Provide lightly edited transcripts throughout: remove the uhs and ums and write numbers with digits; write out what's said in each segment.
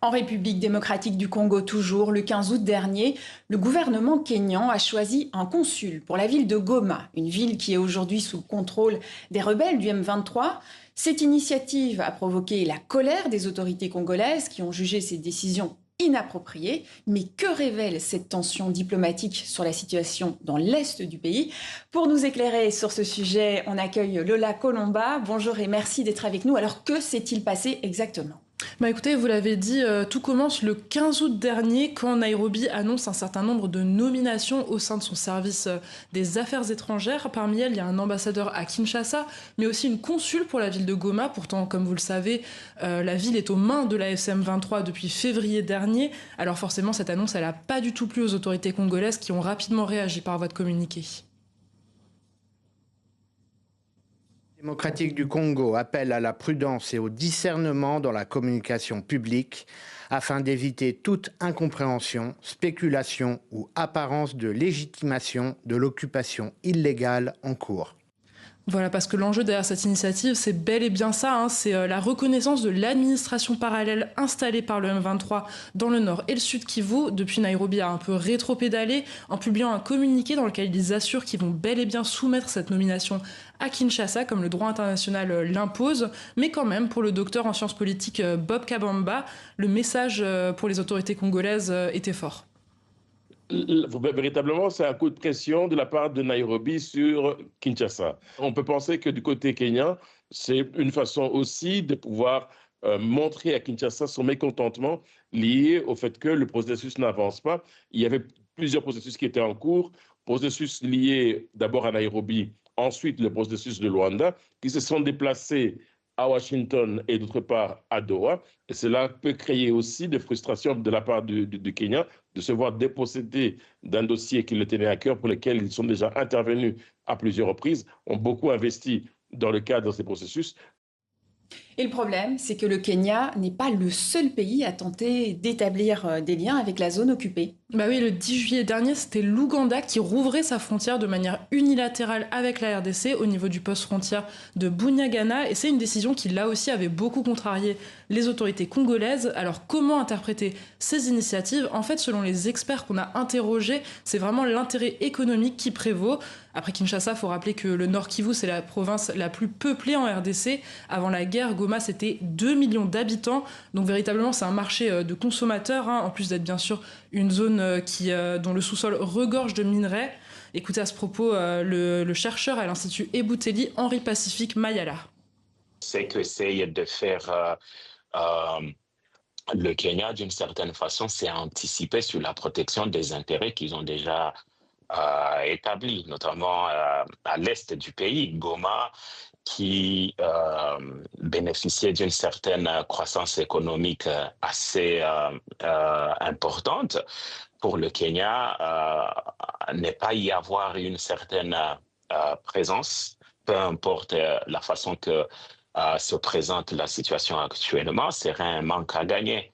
En République démocratique du Congo toujours, le 15 août dernier, le gouvernement kényan a choisi un consul pour la ville de Goma, une ville qui est aujourd'hui sous le contrôle des rebelles du M23. Cette initiative a provoqué la colère des autorités congolaises qui ont jugé ces décisions inappropriées. Mais que révèle cette tension diplomatique sur la situation dans l'est du pays? Pour nous éclairer sur ce sujet, on accueille Lola Colomba. Bonjour et merci d'être avec nous. Alors que s'est-il passé exactement? Écoutez, vous l'avez dit, tout commence le 15 août dernier quand Nairobi annonce un certain nombre de nominations au sein de son service des affaires étrangères. Parmi elles, il y a un ambassadeur à Kinshasa, mais aussi une consule pour la ville de Goma. Pourtant, comme vous le savez, la ville est aux mains de la FM23 depuis février dernier. Alors forcément, cette annonce, elle n'a pas du tout plu aux autorités congolaises qui ont rapidement réagi par voie de communiqué. Démocratique du Congo appelle à la prudence et au discernement dans la communication publique afin d'éviter toute incompréhension, spéculation ou apparence de légitimation de l'occupation illégale en cours. Voilà, parce que l'enjeu derrière cette initiative, c'est bel et bien ça, c'est la reconnaissance de l'administration parallèle installée par le M23 dans le nord et le sud Kivu. Depuis, Nairobi a un peu rétropédalé en publiant un communiqué dans lequel ils assurent qu'ils vont bel et bien soumettre cette nomination à Kinshasa, comme le droit international l'impose. Mais quand même, pour le docteur en sciences politiques Bob Kabamba, le message pour les autorités congolaises était fort. Véritablement, c'est un coup de pression de la part de Nairobi sur Kinshasa. On peut penser que du côté kenyan, c'est une façon aussi de pouvoir montrer à Kinshasa son mécontentement lié au fait que le processus n'avance pas. Il y avait plusieurs processus qui étaient en cours, processus liés d'abord à Nairobi, ensuite le processus de Luanda, qui se sont déplacés à Washington et d'autre part à Doha. Et cela peut créer aussi des frustrations de la part du Kenya de se voir dépossédé d'un dossier qui le tenait à cœur, pour lequel ils sont déjà intervenus à plusieurs reprises, ont beaucoup investi dans le cadre de ces processus. Et le problème, c'est que le Kenya n'est pas le seul pays à tenter d'établir des liens avec la zone occupée. Oui, le 10 juillet dernier, c'était l'Ouganda qui rouvrait sa frontière de manière unilatérale avec la RDC au niveau du poste frontière de Bunagana. Et c'est une décision qui, là aussi, avait beaucoup contrarié les autorités congolaises. Alors, comment interpréter ces initiatives? En fait, selon les experts qu'on a interrogés, c'est vraiment l'intérêt économique qui prévaut. Après Kinshasa, il faut rappeler que le Nord Kivu, c'est la province la plus peuplée en RDC. Avant la guerre, Goma, c'était 2 millions d'habitants. Donc, véritablement, c'est un marché de consommateurs, en plus d'être bien sûr une zone dont le sous-sol regorge de minerais. Écoutez à ce propos le chercheur à l'Institut Ebuteli, Henri Pacifique Mayala. C'est qu'essaye de faire le Kenya, d'une certaine façon, c'est anticiper sur la protection des intérêts qu'ils ont déjà établis, notamment à l'est du pays, Goma, qui bénéficiait d'une certaine croissance économique assez importante. Pour le Kenya, ne pas y avoir une certaine présence, peu importe la façon que se présente la situation actuellement, serait un manque à gagner.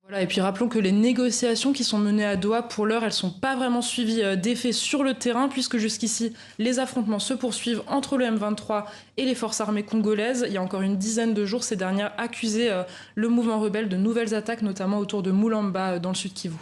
Voilà, et puis rappelons que les négociations qui sont menées à Doha, pour l'heure, elles ne sont pas vraiment suivies d'effet sur le terrain, puisque jusqu'ici, les affrontements se poursuivent entre le M23 et les forces armées congolaises. Il y a encore une dizaine de jours, ces dernières accusaient le mouvement rebelle de nouvelles attaques, notamment autour de Moulamba, dans le sud Kivu.